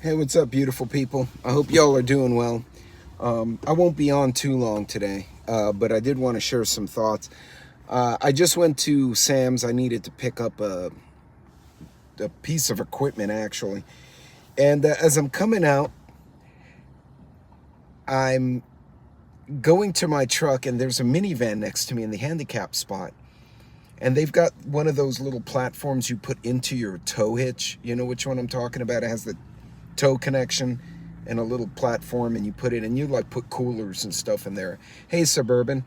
Hey, what's up, beautiful people? I hope y'all are doing well. I won't be on too long today, but I did want to share some thoughts. I just went to Sam's. I needed to pick up a piece of equipment, actually. And as I'm coming out, I'm going to my truck, and there's a minivan next to me in the handicap spot. And they've got one of those little platforms you put into your tow hitch. You know which one I'm talking about? It has the tow connection and a little platform, and you put it, and you like put coolers and stuff in there. Hey, Suburban.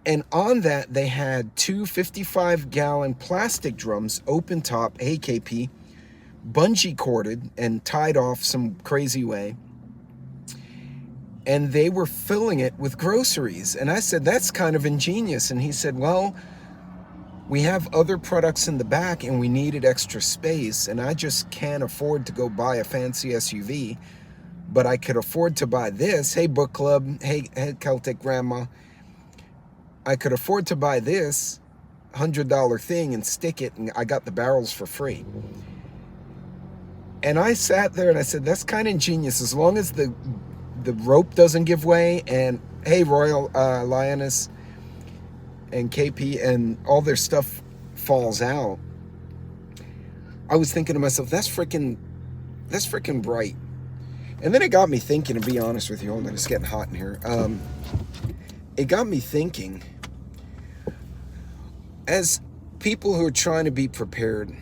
And on that, they had two 55-gallon plastic drums, open top, AKP, bungee corded and tied off some crazy way. And they were filling it with groceries. And I said, that's kind of ingenious. And he said, well, we have other products in the back and we needed extra space, and I just can't afford to go buy a fancy SUV, but I could afford to buy this. Hey, book club. Hey, Celtic grandma. I could afford to buy this $100 thing and stick it, and I got the barrels for free. And I sat there and I said, that's kind of ingenious, as long as the rope doesn't give way. And hey, Royal Lioness and KP and all their stuff falls out. I was thinking to myself, that's freaking bright. And then it got me thinking, to be honest with you, hold on, it's getting hot in here. It got me thinking, as people who are trying to be prepared,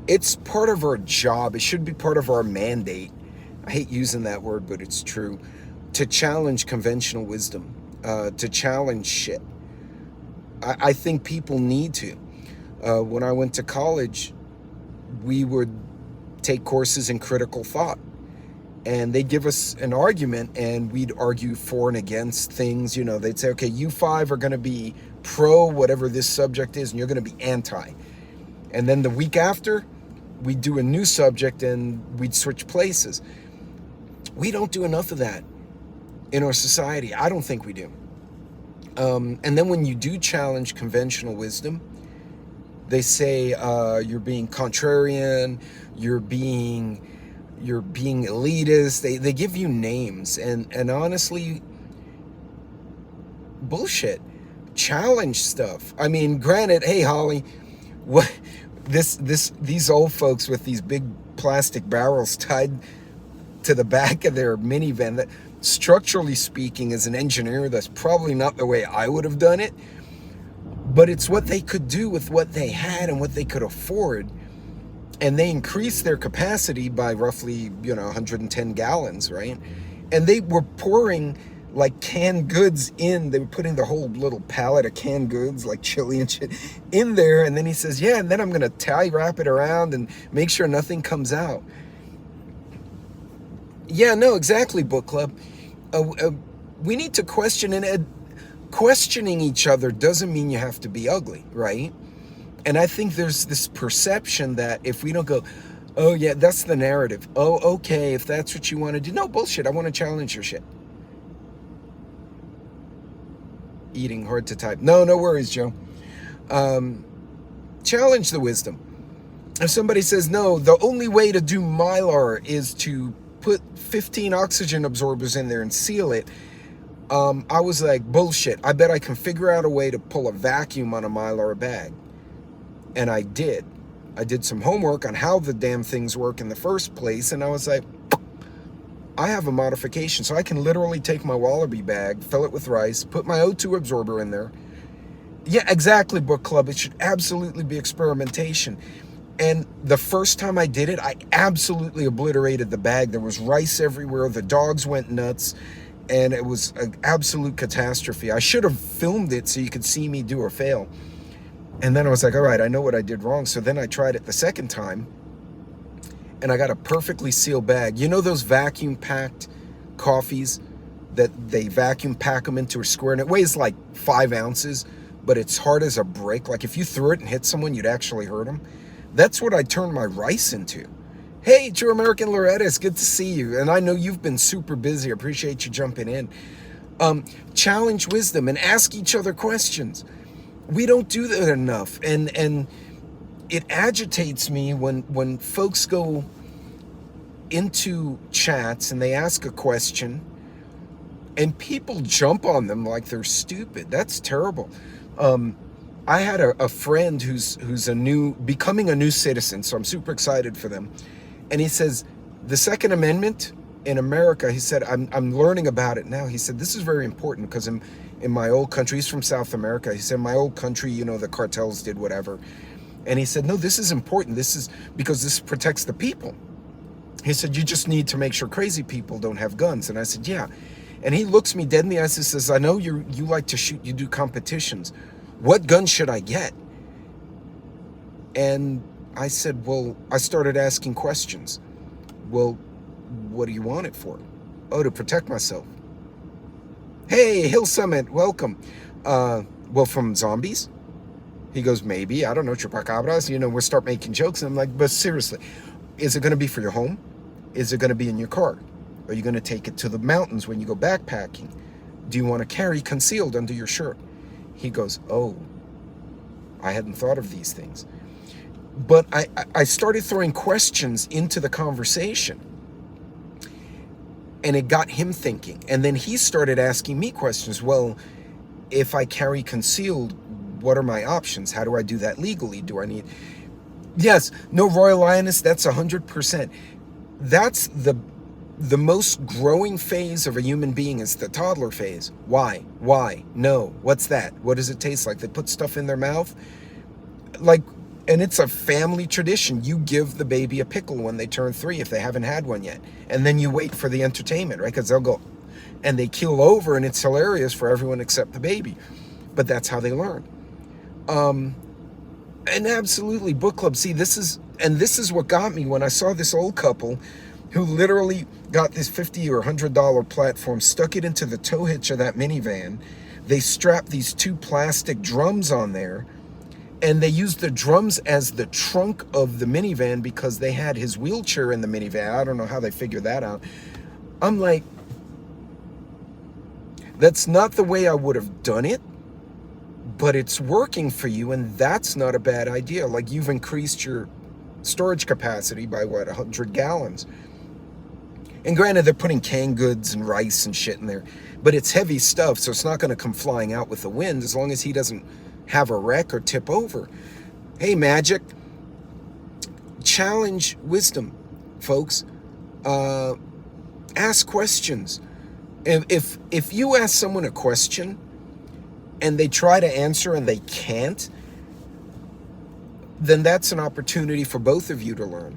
it's part of our job. It should be part of our mandate. I hate using that word, but it's true. To challenge conventional wisdom, to challenge shit. I think people need to. When I went to college, we would take courses in critical thought, and they'd give us an argument, and we'd argue for and against things. You know, they'd say, okay, you five are going to be pro whatever this subject is, and you're going to be anti. And then the week after, we'd do a new subject, and we'd switch places. We don't do enough of that in our society. I don't think we do. And then when you do challenge conventional wisdom, they say you're being contrarian, you're being elitist. They give you names, and honestly, bullshit. Challenge stuff. I mean, granted, hey Holly, what these old folks with these big plastic barrels tied to the back of their minivan, that structurally speaking, as an engineer, that's probably not the way I would have done it, but it's what they could do with what they had and what they could afford. And they increased their capacity by roughly 110 gallons, right? And they were pouring like canned goods in. They were putting the whole little pallet of canned goods, like chili and shit, in there. And then he says, yeah, and then I'm gonna tie wrap it around and make sure nothing comes out. Yeah, no, exactly, book club. We need to question, and questioning each other doesn't mean you have to be ugly, right? And I think there's this perception that if we don't go, oh yeah, that's the narrative. Oh, okay, if that's what you want to do. No, bullshit, I want to challenge your shit. Eating hard to type. No worries, Joe. Challenge the wisdom. If somebody says, no, the only way to do Mylar is to put 15 oxygen absorbers in there and seal it, I was like, bullshit. I bet I can figure out a way to pull a vacuum on a Mylar bag. And I did. I did some homework on how the damn things work in the first place, and I was like, I have a modification. So I can literally take my Wallaby bag, fill it with rice, put my O2 absorber in there. Yeah, exactly, book club. It should absolutely be experimentation. And the first time I did it, I absolutely obliterated the bag. There was rice everywhere. The dogs went nuts. And it was an absolute catastrophe. I should have filmed it so you could see me do or fail. And then I was like, all right, I know what I did wrong. So then I tried it the second time, and I got a perfectly sealed bag. You know those vacuum-packed coffees that they vacuum pack them into a square, and it weighs like 5 ounces, but it's hard as a brick. Like if you threw it and hit someone, you'd actually hurt them. That's what I turned my rice into. Hey, True American Loretta, it's good to see you. And I know you've been super busy. I appreciate you jumping in. Challenge wisdom and ask each other questions. We don't do that enough. And it agitates me when folks go into chats and they ask a question and people jump on them like they're stupid. That's terrible. I had a friend who's becoming a new citizen, so I'm super excited for them. And he says, the Second Amendment in America, he said, I'm learning about it now. He said, this is very important because in my old country, he's from South America. He said, my old country, the cartels did whatever. And he said, no, this is important. This is because this protects the people. He said, you just need to make sure crazy people don't have guns. And I said, yeah. And he looks me dead in the eyes and says, I know you like to shoot, you do competitions. What gun should I get? And I said, well, I started asking questions. Well, what do you want it for? Oh, to protect myself. Hey, Hill Summit, welcome. Well, from zombies? He goes, maybe, I don't know, chupacabras. We'll start making jokes. And I'm like, but seriously, is it going to be for your home? Is it going to be in your car? Are you going to take it to the mountains when you go backpacking? Do you want to carry concealed under your shirt? He goes, oh, I hadn't thought of these things. But I started throwing questions into the conversation. And it got him thinking. And then he started asking me questions. Well, if I carry concealed, what are my options? How do I do that legally? Do I need... Yes, no, Royal Lioness, that's 100%. That's the most growing phase of a human being is the toddler phase. Why? No. What's that? What does it taste like? They put stuff in their mouth? And it's a family tradition. You give the baby a pickle when they turn 3 if they haven't had one yet. And then you wait for the entertainment, right? Because they'll go and they keel over and it's hilarious for everyone except the baby. But that's how they learn. And absolutely, book club. See, this is what got me when I saw this old couple who literally got this $50 or $100 platform, stuck it into the tow hitch of that minivan. They strapped these 2 plastic drums on there, and they used the drums as the trunk of the minivan because they had his wheelchair in the minivan. I don't know how they figured that out. I'm like, that's not the way I would have done it, but it's working for you, and that's not a bad idea. Like, you've increased your storage capacity by, 100 gallons. And granted, they're putting canned goods and rice and shit in there, but it's heavy stuff, so it's not going to come flying out with the wind as long as he doesn't have a wreck or tip over. Hey, Magic, challenge wisdom, folks. Ask questions. If you ask someone a question and they try to answer and they can't, then that's an opportunity for both of you to learn.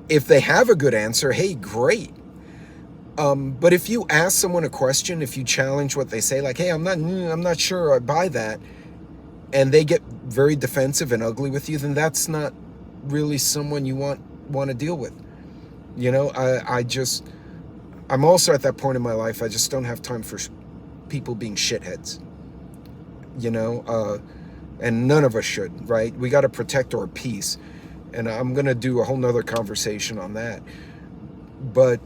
If they have a good answer, hey, great. But if you ask someone a question, if you challenge what they say, like, hey, I'm not sure I buy that, and they get very defensive and ugly with you, then that's not really someone you want to deal with. I'm also at that point in my life, I just don't have time for people being shitheads. And none of us should, right? We got to protect our peace. And I'm going to do a whole nother conversation on that. But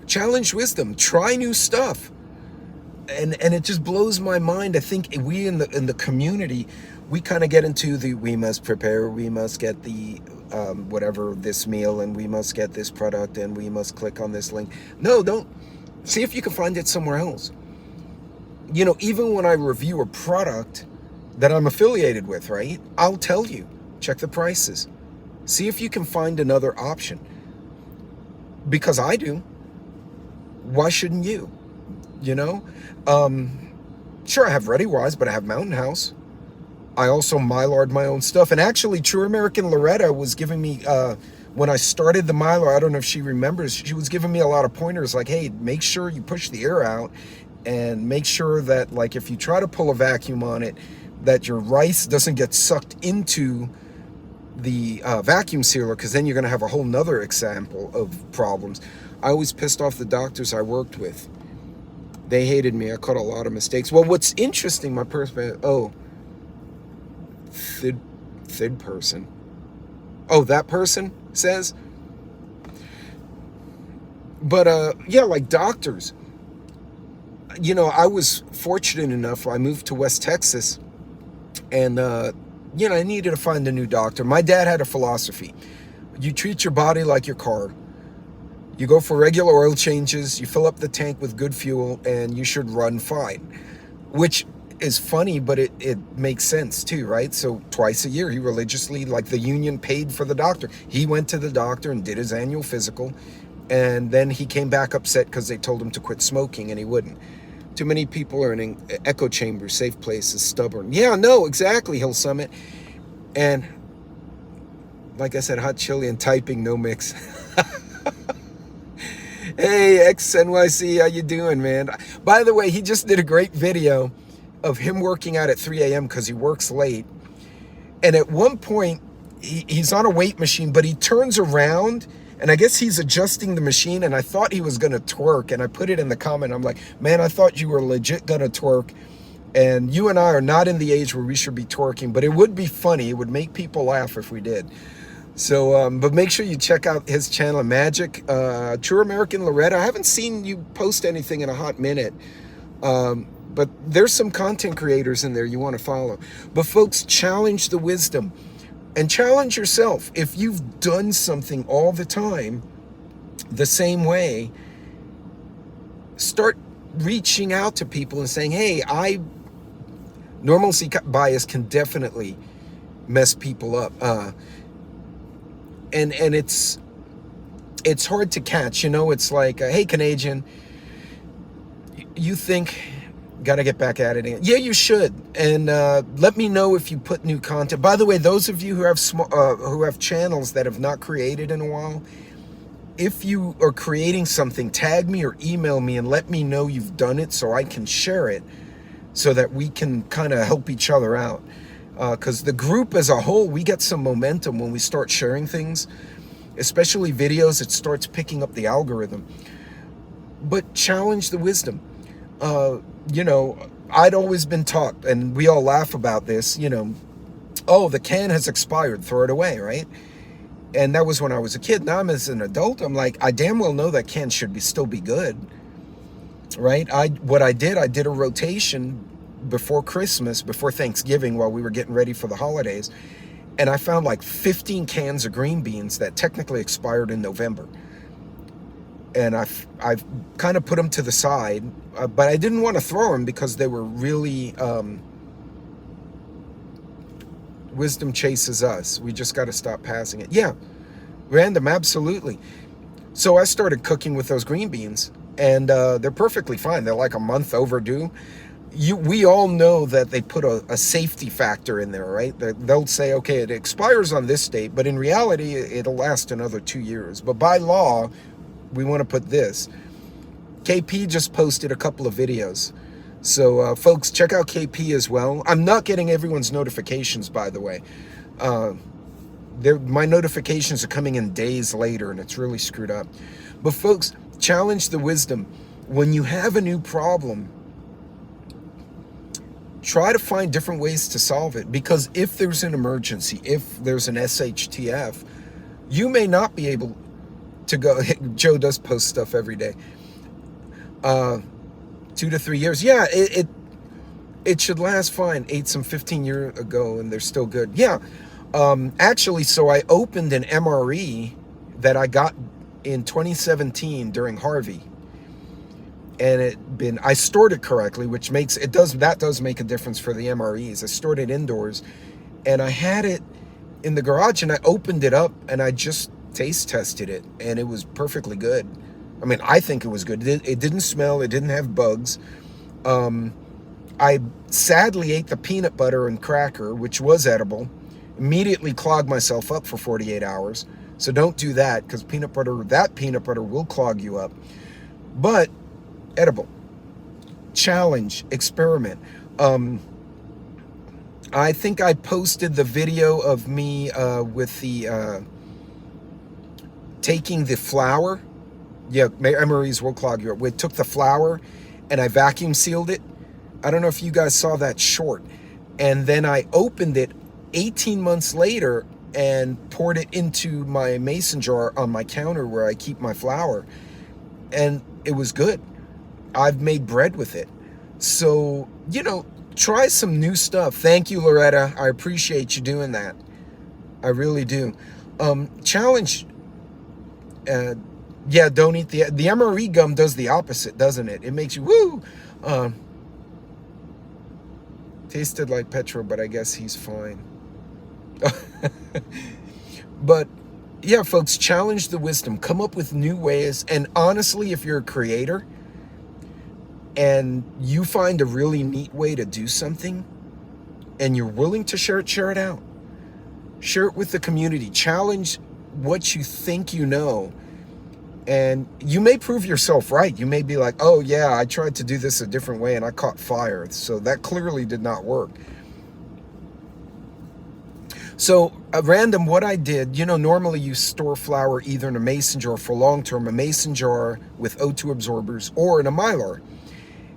challenge wisdom, try new stuff. And it just blows my mind. I think we in the community, we kind of get into we must prepare, we must get the whatever, this meal, and we must get this product, and we must click on this link. No, don't. See if you can find it somewhere else. Even when I review a product that I'm affiliated with, right? I'll tell you, check the prices. See if you can find another option. Because I do. Why shouldn't you? Sure, I have ReadyWise, but I have Mountain House. I also Mylar'd my own stuff. And actually, True American Loretta was giving me, when I started the Mylar, I don't know if she remembers, she was giving me a lot of pointers like, hey, make sure you push the air out and make sure that, like, if you try to pull a vacuum on it, that your rice doesn't get sucked into the vacuum sealer, because then you're going to have a whole nother example of problems. I always pissed off the doctors I worked with. They hated me. I caught a lot of mistakes. Well, what's interesting, my person, third person. Oh, that person says. But yeah, like doctors. I was fortunate enough. I moved to West Texas, and I needed to find a new doctor. My dad had a philosophy. You treat your body like your car. You go for regular oil changes, you fill up the tank with good fuel, and you should run fine. Which is funny, but it makes sense too, right? So twice a year, he religiously, like the union paid for the doctor. He went to the doctor and did his annual physical, and then he came back upset because they told him to quit smoking, and he wouldn't. Too many people are in echo chambers, safe places, stubborn. Yeah, no, exactly, Hill Summit. And like I said, hot chili and typing, no mix. Hey, XNYC, how you doing, man? By the way, he just did a great video of him working out at 3 a.m. because he works late. And at one point, he's on a weight machine, but he turns around, and I guess he's adjusting the machine, and I thought he was going to twerk, and I put it in the comment. I'm like, man, I thought you were legit going to twerk, and you and I are not in the age where we should be twerking, but it would be funny. It would make people laugh if we did. So, but make sure you check out his channel, Magic, True American Loretta. I haven't seen you post anything in a hot minute, but there's some content creators in there you want to follow. But folks, challenge the wisdom and challenge yourself. If you've done something all the time the same way, start reaching out to people and saying, hey, normalcy bias can definitely mess people up. And it's hard to catch, it's like, hey, Canadian, you think, gotta get back at it again. Yeah, you should. And let me know if you put new content. By the way, those of you who have channels that have not created in a while, if you are creating something, tag me or email me and let me know you've done it so I can share it, so that we can kind of help each other out. Because the group as a whole, we get some momentum when we start sharing things, especially videos. It starts picking up the algorithm. But challenge the wisdom. I'd always been taught, and we all laugh about this, oh, the can has expired, throw it away, right? And that was when I was a kid. Now I'm as an adult, I'm like, I damn well know that can should still be good, right? I did a rotation before Christmas, before Thanksgiving, while we were getting ready for the holidays, and I found like 15 cans of green beans that technically expired in November. And I've kind of put them to the side, but I didn't want to throw them because they were really, wisdom chases us. We just got to stop passing it. Yeah, random, absolutely. So I started cooking with those green beans, and they're perfectly fine. They're like a month overdue. We all know that they put a safety factor in there, right? They'll say, okay, it expires on this date, but in reality, it'll last another 2 years. But by law, we want to put this. KP just posted a couple of videos. So, folks, check out KP as well. I'm not getting everyone's notifications, by the way. My notifications are coming in days later, and it's really screwed up. But, folks, challenge the wisdom. When you have a new problem, try to find different ways to solve it, because if there's an emergency, if there's an SHTF, you may not be able to go. Joe does post stuff every day. 2 to 3 years. Yeah, it should last fine. Ate some 15 years ago and they're still good. Yeah. Actually, so I opened an MRE that I got in 2017 during Harvey. And I stored it correctly, which that does make a difference for the MREs. I stored it indoors, and I had it in the garage, and I opened it up, and I just taste tested it, and it was perfectly good. I mean, I think it was good. It didn't smell. It didn't have bugs. I sadly ate the peanut butter and cracker, which was edible. Immediately clogged myself up for 48 hours. So don't do that, because that peanut butter will clog you up. But edible. Challenge, experiment. I think I posted the video of me with the taking the flour. Yeah, MREs will clog you up. We took the flour and I vacuum sealed it. I don't know if you guys saw that short. And then I opened it 18 months later and poured it into my mason jar on my counter where I keep my flour. And it was good. I've made bread with it. So, try some new stuff. Thank you, Loretta. I appreciate you doing that. I really do. Challenge. Yeah, don't eat the MRE gum. Does the opposite, doesn't it? It makes you woo. Tasted like Petro, but I guess he's fine. But yeah, folks, challenge the wisdom. Come up with new ways. And honestly, if you're a creator and you find a really neat way to do something and you're willing to share it out. Share it with the community. Challenge what you think you know. And you may prove yourself right. You may be like, oh yeah, I tried to do this a different way and I caught fire. So that clearly did not work. So at random, what I did, normally you store flour either in a mason jar for long term, a mason jar with O2 absorbers, or in a Mylar.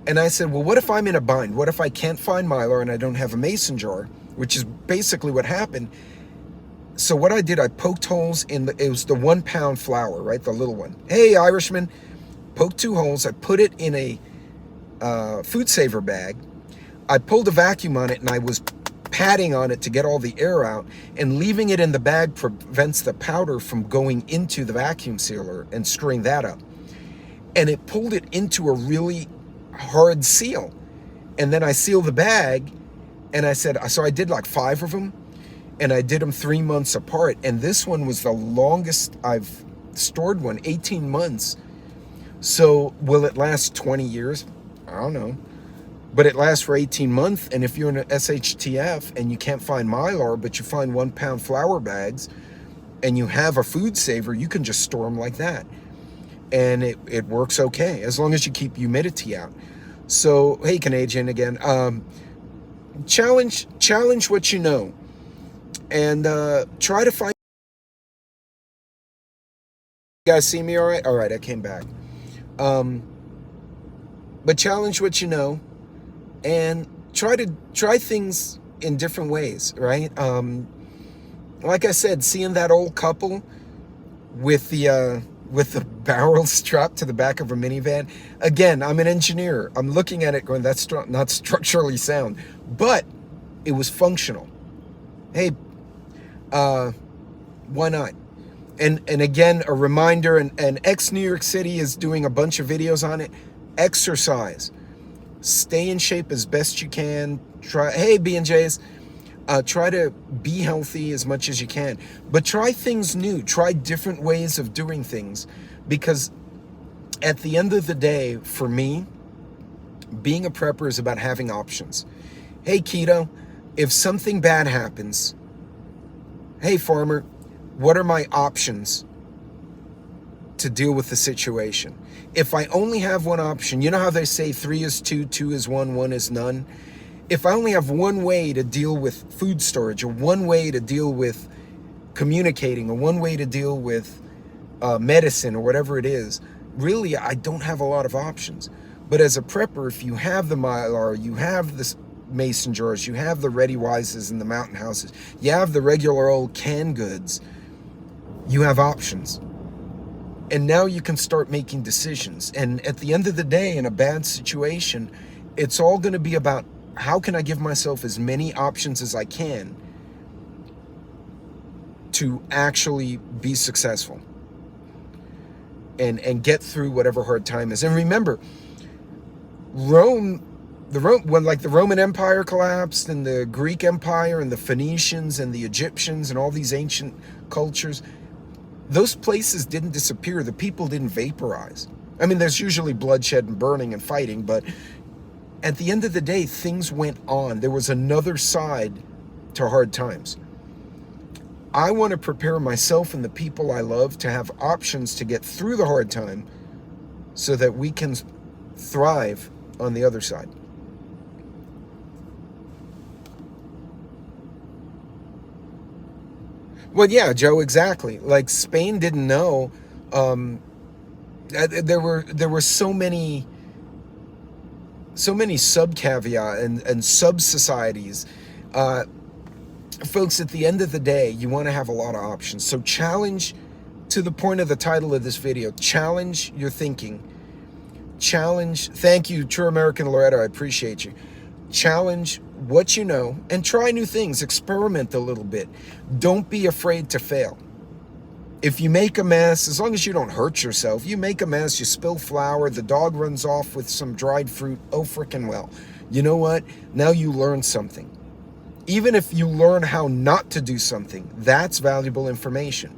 And I said, well, what if I'm in a bind? What if I can't find Mylar and I don't have a mason jar, which is basically what happened. So what I did, I poked holes it was the 1 pound flour, right? The little one. Hey, Irishman, poked 2 holes. I put it in a food saver bag. I pulled a vacuum on it and I was patting on it to get all the air out, and leaving it in the bag prevents the powder from going into the vacuum sealer and screwing that up. And it pulled it into a really hard seal. And then I sealed the bag and I said, so I did like 5 of them. And I did them 3 months apart. And this one was the longest I've stored one, 18 months. So will it last 20 years? I don't know. But it lasts for 18 months. And if you're in an SHTF and you can't find Mylar, but you find 1 pound flour bags and you have a food saver, you can just store them like that. And it works okay, as long as you keep humidity out. So, hey, Canadian again. Challenge what you know. And try to find. You guys see me all right? All right, I came back. But challenge what you know, and try things in different ways, right? Like I said, seeing that old couple with the barrel strapped to the back of a minivan. Again, I'm an engineer. I'm looking at it going, that's not structurally sound, but it was functional. Hey. Why not? And again, a reminder, and ex-New York City is doing a bunch of videos on it. Exercise. Stay in shape as best you can. Hey, B&Js, try to be healthy as much as you can. But try things new. Try different ways of doing things. Because at the end of the day, for me, being a prepper is about having options. Hey, Keto, if something bad happens, hey, farmer, what are my options to deal with the situation? If I only have one option, you know how they say 3 is 2, 2 is 1, 1 is none? If I only have one way to deal with food storage, or one way to deal with communicating, or one way to deal with medicine, or whatever it is, really, I don't have a lot of options. But as a prepper, if you have the Mylar, you have this mason jars, you have the Ready Wises and the Mountain Houses, you have the regular old canned goods, you have options. And now you can start making decisions. And at the end of the day, in a bad situation, it's all going to be about how can I give myself as many options as I can to actually be successful and get through whatever hard time is. And remember, when the Roman Empire collapsed, and the Greek Empire, and the Phoenicians, and the Egyptians, and all these ancient cultures, those places didn't disappear. The people didn't vaporize. I mean, there's usually bloodshed and burning and fighting, but at the end of the day, things went on. There was another side to hard times. I want to prepare myself and the people I love to have options to get through the hard time so that we can thrive on the other side. Well, yeah, Joe, exactly. Like, Spain didn't know. There were so many sub caveat and sub societies. Folks, at the end of the day, you want to have a lot of options. So challenge, to the point of the title of this video, challenge your thinking. Challenge. Thank you, True American Loretta. I appreciate you. challenge what you know, and try new things. Experiment a little bit. Don't be afraid to fail. If you make a mess, as long as you don't hurt yourself, you make a mess, you spill flour, the dog runs off with some dried fruit, oh freaking well. You know what? Now you learn something. Even if you learn how not to do something, that's valuable information.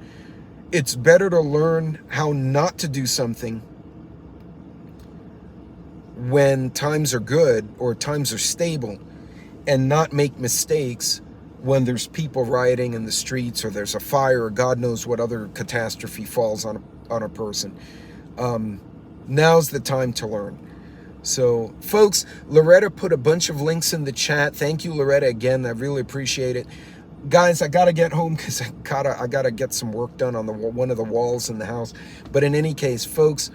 It's better to learn how not to do something when times are good or times are stable, and not make mistakes when there's people rioting in the streets or there's a fire or God knows what other catastrophe falls on a person. Now's the time to learn. So, folks, Loretta put a bunch of links in the chat. Thank you, Loretta, again. I really appreciate it. Guys, I gotta get home because I gotta get some work done on one of the walls in the house. But in any case, folks,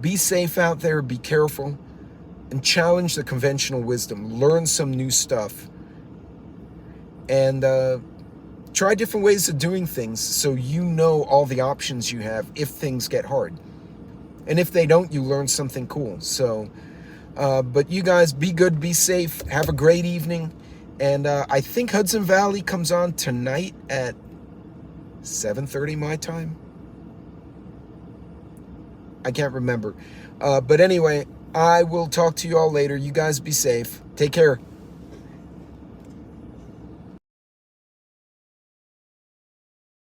be safe out there. Be careful. And challenge the conventional wisdom. Learn some new stuff. And try different ways of doing things so you know all the options you have if things get hard. And if they don't, you learn something cool. So, but you guys, be good, be safe, have a great evening. And I think Hudson Valley comes on tonight at 7:30 my time. I can't remember. But anyway, I will talk to you all later. You guys be safe. Take care.